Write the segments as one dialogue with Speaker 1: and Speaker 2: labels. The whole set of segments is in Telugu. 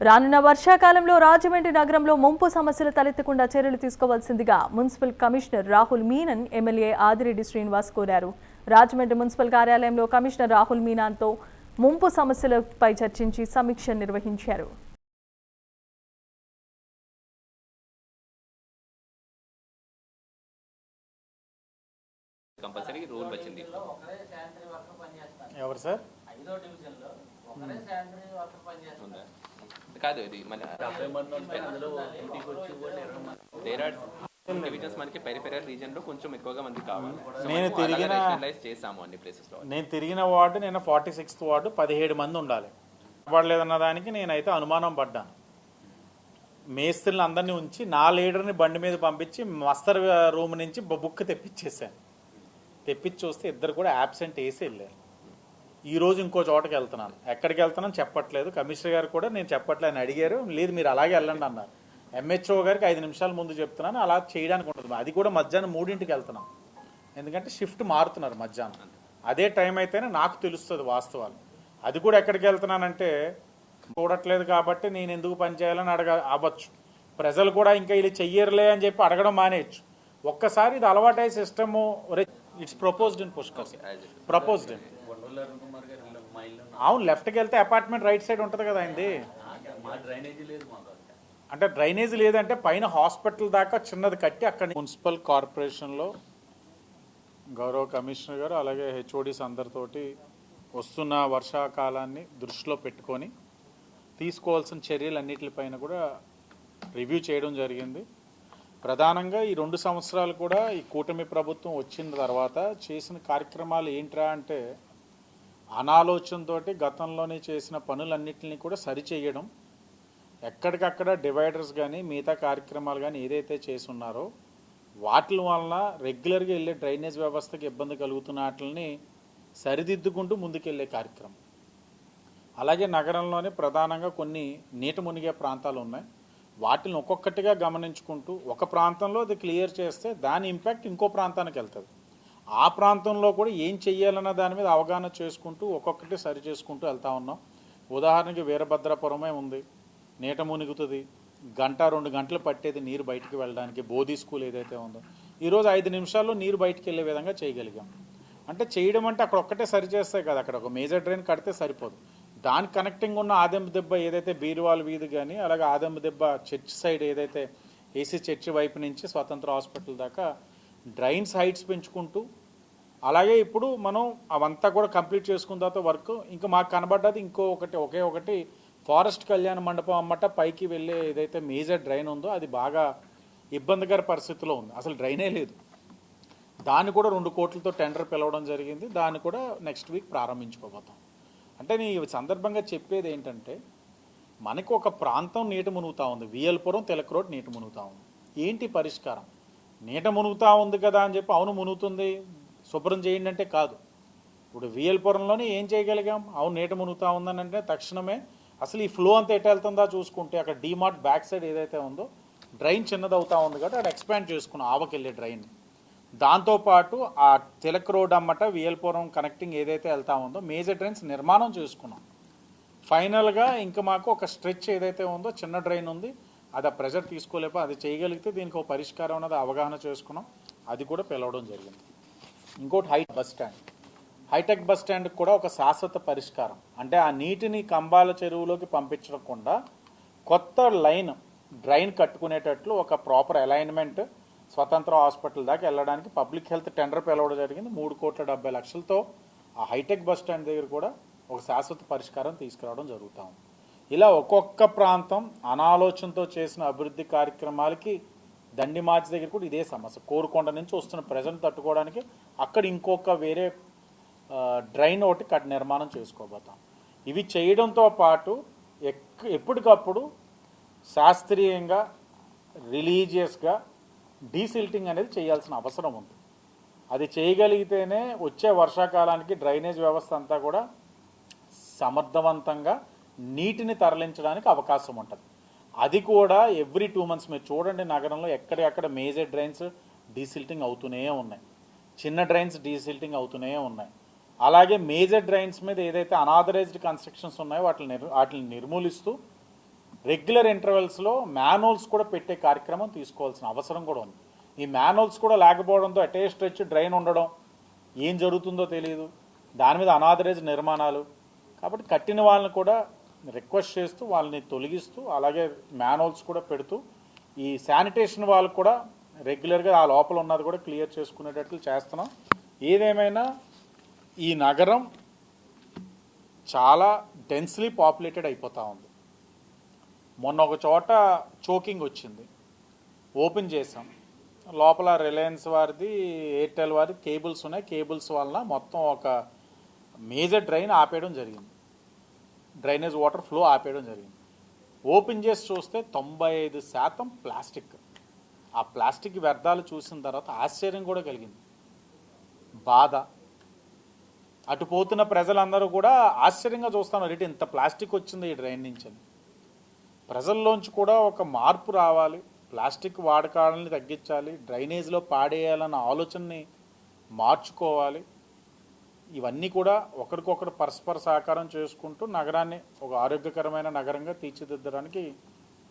Speaker 1: రానున్న వర్షాకాలంలో రాజమండ్రి నగరంలో ముంపు సమస్యలు తలెత్తకుండా చర్యలు తీసుకోవాల్సిందిగా municipal commissioner Rahul Menon MLA Adireddy Srinivas కోరారు. రాజమండ్రి మున్సిపల్ కార్యాలయంలో కమిషనర్ రాహుల్ మీనన్తో ముంపు సమస్యలపై చర్చించి సమీక్ష నిర్వహించారు.
Speaker 2: కాదు ఇది మన డివిజన్స్ మనకి పెరిఫెరల్ రీజన్ లో కొంచెం ఎక్కువగా మంది కావాలి.
Speaker 3: నేను తిరిగిన వార్డు నేను 46th వార్డు 17 మంది ఉండాలి. పడలేదన్న దానికి నేనైతే అనుమానం పడ్డాను. మేస్త్రులను అందరినీ ఉంచి నా లీడర్ని బండి మీద పంపించి మస్తర్ రూమ్ నుంచి బుక్ తెప్పించేసాను. తెప్పించి చూస్తే ఇద్దరు కూడా యాబ్సెంట్ వేసి వెళ్ళారు. ఈరోజు ఇంకో చోటకి వెళ్తున్నాను. ఎక్కడికి వెళ్తున్నాను చెప్పట్లేదు. కమిషనర్ గారు కూడా నేను చెప్పట్లేదు అని అడిగారు. లేదు మీరు అలాగే వెళ్ళండి అన్నారు. ఎంహెచ్ఓ గారికి 5 నిమిషాల ముందు చెప్తున్నాను, అలా చేయడానికి ఉంటుంది. అది కూడా మధ్యాహ్నం 3ంటికి వెళ్తున్నాం. ఎందుకంటే షిఫ్ట్ మారుతున్నారు మధ్యాహ్నం. అదే టైం అయితేనే నాకు తెలుస్తుంది వాస్తవాలు. అది కూడా ఎక్కడికి వెళ్తున్నానంటే చూడట్లేదు కాబట్టి నేను ఎందుకు పనిచేయాలని అవ్వచ్చు. ప్రజలు కూడా ఇంకా ఇలా చెయ్యరులే అని చెప్పి అడగడం మానేయచ్చు. ఒక్కసారి ఇది అలవాటై system it's proposed in Pushkar proposed in అవును. లెఫ్ట్కి వెళ్తే అపార్ట్మెంట్ రైట్ సైడ్ ఉంటుంది కదా అయింది. అంటే డ్రైనేజీ లేదంటే పైన హాస్పిటల్ దాకా చిన్నది కట్టి అక్కడ మున్సిపల్ కార్పొరేషన్లో గౌరవ కమిషనర్ గారు అలాగే హెచ్ఓడీస్ అందరితోటి వస్తున్న వర్షాకాలాన్ని దృష్టిలో పెట్టుకొని తీసుకోవాల్సిన చర్యలన్నిటిపైన కూడా రివ్యూ చేయడం జరిగింది. ప్రధానంగా ఈ 2 సంవత్సరాలు కూడా ఈ కూటమి ప్రభుత్వం వచ్చిన తర్వాత చేసిన కార్యక్రమాలు ఏంట్రా అంటే అనాలోచనతోటి గతంలోనే చేసిన పనులన్నింటినీ కూడా సరిచేయడం, ఎక్కడికక్కడ డివైడర్స్ కానీ మిగతా కార్యక్రమాలు కానీ ఏదైతే చేసి ఉన్నారో వాటి వలన రెగ్యులర్గా వెళ్ళే డ్రైనేజ్ వ్యవస్థకి ఇబ్బంది కలుగుతున్న వాటిని సరిదిద్దుకుంటూ ముందుకెళ్లే కార్యక్రమం. అలాగే నగరంలోనే ప్రధానంగా కొన్ని నీట మునిగే ప్రాంతాలు ఉన్నాయి. వాటిని ఒక్కొక్కటిగా గమనించుకుంటూ ఒక ప్రాంతంలో అది క్లియర్ చేస్తే దాని ఇంపాక్ట్ ఇంకో ప్రాంతానికి వెళ్తుంది. ఆ ప్రాంతంలో కూడా ఏం చెయ్యాలన్న దాని మీద అవగాహన చేసుకుంటూ ఒక్కొక్కటి సరి చేసుకుంటూ వెళ్తా ఉన్నాం. ఉదాహరణకి వీరభద్రాపురమే ఉంది, నీట మునుగుతుంది. 1-2 గంటలు పట్టేది నీరు బయటికి వెళ్ళడానికి. బోధి స్కూల్ ఏదైతే ఉందో ఈరోజు 5 నిమిషాల్లో నీరు బయటికి వెళ్ళే విధంగా చేయగలిగాం. అంటే చేయడం అంటే అక్కడ ఒక్కటే సరి చేస్తే కదా, అక్కడ ఒక మేజర్ డ్రైన్ కడితే సరిపోదు. దానికి కనెక్టింగ్ ఉన్న ఆదెంబ దెబ్బ ఏదైతే బీరువాల్ వీధి కానీ అలాగే ఆదెంబ దెబ్బ చర్చ్ సైడ్ ఏదైతే ఏసీ చర్చ్ వైపు నుంచి స్వతంత్ర హాస్పిటల్ దాకా డ్రైన్స్ హైట్స్ పెంచుకుంటూ, అలాగే ఇప్పుడు మనం అవంతా కూడా కంప్లీట్ చేసుకున్న తర్వాత వర్క్ ఇంకా మాకు కనబడ్డది ఒకే ఒకటి ఫారెస్ట్ కళ్యాణ మండపం అమ్మట పైకి వెళ్ళే ఏదైతే మేజర్ డ్రైన్ ఉందో అది బాగా ఇబ్బందికర పరిస్థితిలో ఉంది. అసలు డ్రైనే లేదు. దాన్ని కూడా 2 కోట్లతో టెండర్ పిలవడం జరిగింది. దాన్ని కూడా నెక్స్ట్ వీక్ ప్రారంభించుకోబోతాం. అంటే నీ సందర్భంగా చెప్పేది ఏంటంటే మనకు ఒక ప్రాంతం నీట మునుగుతూ ఉంది. విఎల్పురం తిలక్ రోడ్ నీట మునుగుతూ ఉంది. ఏంటి పరిష్కారం? నీట మునుగుతూ ఉంది కదా అని చెప్పి అవును మునుగుతుంది శుభ్రం చేయండి అంటే కాదు. ఇప్పుడు విఎల్పురంలోనే ఏం చేయగలిగాం? అవును నీట మునుగుతూ ఉందని అంటే తక్షణమే అసలు ఈ ఫ్లో అంతా ఎటు వెళ్తుందా చూసుకుంటే అక్కడ డీమార్ట్ బ్యాక్ సైడ్ ఏదైతే ఉందో డ్రైన్ చిన్నది అవుతా ఉంది కాబట్టి అక్కడ ఎక్స్పాండ్ చేసుకున్నాం ఆవకెళ్ళే డ్రైన్. దాంతోపాటు ఆ తిలక్ రోడ్ అమ్మట విఎల్పురం కనెక్టింగ్ ఏదైతే వెళ్తా ఉందో మేజర్ డ్రైన్స్ నిర్మాణం చేసుకున్నాం. ఫైనల్గా ఇంకా మాకు ఒక స్ట్రెచ్ ఏదైతే ఉందో చిన్న డ్రైన్ ఉంది, అది ఆ ప్రెజర్ తీసుకోలేపో అది చేయగలిగితే దీనికి ఒక పరిష్కారం అన్నది అవగాహన చేసుకున్నాం. అది కూడా పిలవడం జరిగింది. ఇంకోటి హైటెక్ బస్ స్టాండ్కి కూడా ఒక శాశ్వత పరిష్కారం. అంటే ఆ నీటిని కంబాల చెరువులోకి పంపించకుండా కొత్త డ్రైన్ కట్టుకునేటట్లు ఒక ప్రాపర్ అలైన్మెంట్ స్వతంత్ర హాస్పిటల్ దాకా వెళ్ళడానికి పబ్లిక్ హెల్త్ టెండర్ పిలవడం జరిగింది. 3,70,00,000తో ఆ హైటెక్ బస్ స్టాండ్ దగ్గర కూడా ఒక శాశ్వత పరిష్కారం తీసుకురావడం జరుగుతూ ఉంది. ఇలా ఒక్కొక్క ప్రాంతం అనాలోచనతో చేసిన అభివృద్ధి కార్యక్రమాలకి దండి మార్చి దగ్గర కూడా ఇదే సమస్య. కోరుకొండ నుంచి వస్తున్న ప్రజలను తట్టుకోవడానికి అక్కడ ఇంకొక వేరే డ్రైన్ ఒకటి నిర్మాణం చేసుకోబోతాం. ఇవి చేయడంతో పాటు ఎప్పటికప్పుడు శాస్త్రీయంగా రిలీజియస్గా డీసిల్టింగ్ అనేది చేయాల్సిన అవసరం ఉంది. అది చేయగలిగితేనే వచ్చే వర్షాకాలానికి డ్రైనేజ్ వ్యవస్థ అంతా కూడా సమర్థవంతంగా నీటిని తరలించడానికి అవకాశం ఉంటుంది. అది కూడా ఎవ్రీ 2 months మీరు చూడండి నగరంలో ఎక్కడెక్కడ మేజర్ డ్రైన్స్ డీసిల్టింగ్ అవుతూనే ఉన్నాయి, చిన్న డ్రైన్స్ డీసిల్టింగ్ అవుతూనే ఉన్నాయి. అలాగే మేజర్ డ్రైన్స్ మీద ఏదైతే అనాథరైజ్డ్ కన్స్ట్రక్షన్స్ ఉన్నాయో వాటిని నిర్మూలిస్తూ రెగ్యులర్ ఇంటర్వెల్స్లో మ్యాన్హోల్స్ కూడా పెట్టే కార్యక్రమం తీసుకోవాల్సిన అవసరం కూడా ఉంది. ఈ మ్యాన్హోల్స్ కూడా లేకపోవడంతో అటే స్ట్రెచ్ డ్రైన్ ఉండడం, ఏం జరుగుతుందో తెలియదు, దాని మీద అనాథరైజ్ నిర్మాణాలు. కాబట్టి కట్టిన వాళ్ళని కూడా రిక్వెస్ట్ చేస్తూ వాళ్ళని తొలగిస్తూ, అలాగే మ్యాన్హోల్స్ కూడా పెడుతూ, ఈ శానిటేషన్ వాళ్ళు కూడా రెగ్యులర్గా ఆ లోపల ఉన్నది కూడా క్లియర్ చేసుకునేటట్లు చేస్తున్నాం. ఏదేమైనా ఈ నగరం చాలా డెన్స్లీ పాపులేటెడ్ అయిపోతూ ఉంది. మొన్న ఒక చోట చోకింగ్ వచ్చింది, ఓపెన్ చేసాం. లోపల రిలయన్స్ వారిది, ఎయిర్టెల్ వారిది కేబుల్స్ ఉన్నాయి. కేబుల్స్ వలన మొత్తం ఒక మేజర్ డ్రైన్ ఆపేయడం జరిగింది, డ్రైనేజ్ వాటర్ ఫ్లో ఆపేయడం జరిగింది. ఓపెన్ చేసి చూస్తే 95% ప్లాస్టిక్. ఆ ప్లాస్టిక్ వ్యర్థాలు చూసిన తర్వాత ఆశ్చర్యం కూడా కలిగింది, బాధ. అటు పోతున్న ప్రజలందరూ కూడా ఆశ్చర్యంగా చూస్తున్నారు, ఇటు ఇంత ప్లాస్టిక్ వచ్చింది ఈ డ్రైన్ నుంచి అని. ప్రజల్లోంచి కూడా ఒక మార్పు రావాలి, ప్లాస్టిక్ వాడకాలని తగ్గించాలి, డ్రైనేజ్లో పాడేయాలన్న ఆలోచనని మార్చుకోవాలి. ఇవన్నీ కూడా ఒకరికొకరు పరస్పర సహకారం చేసుకుంటూ నగరాన్ని ఒక ఆరోగ్యకరమైన నగరంగా తీర్చిదిద్దడానికి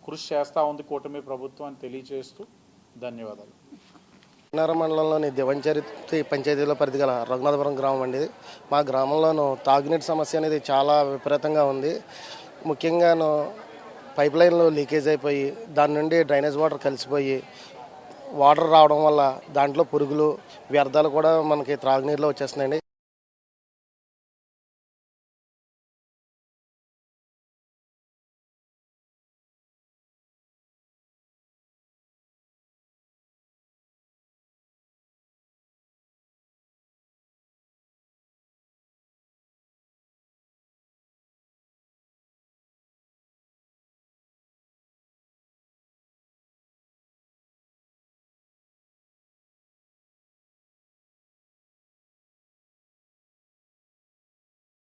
Speaker 3: కృషి చేస్తూ ఉంది కూటమి ప్రభుత్వం అని తెలియజేస్తూ ధన్యవాదాలు.
Speaker 4: నగర మండలంలోని దివంచరి పంచాయతీలో పరిధి గల రఘునాథపురం గ్రామం అండి. మా గ్రామంలోనూ తాగునీటి సమస్య అనేది చాలా విపరీతంగా ఉంది. ముఖ్యంగాను పైప్ లైన్లు లీకేజ్ అయిపోయి దాని నుండి డ్రైనేజ్ వాటర్ కలిసిపోయి వాటర్ రావడం వల్ల దాంట్లో పురుగులు వ్యర్థాలు కూడా మనకి త్రాగునీరులో వచ్చేస్తున్నాయండి.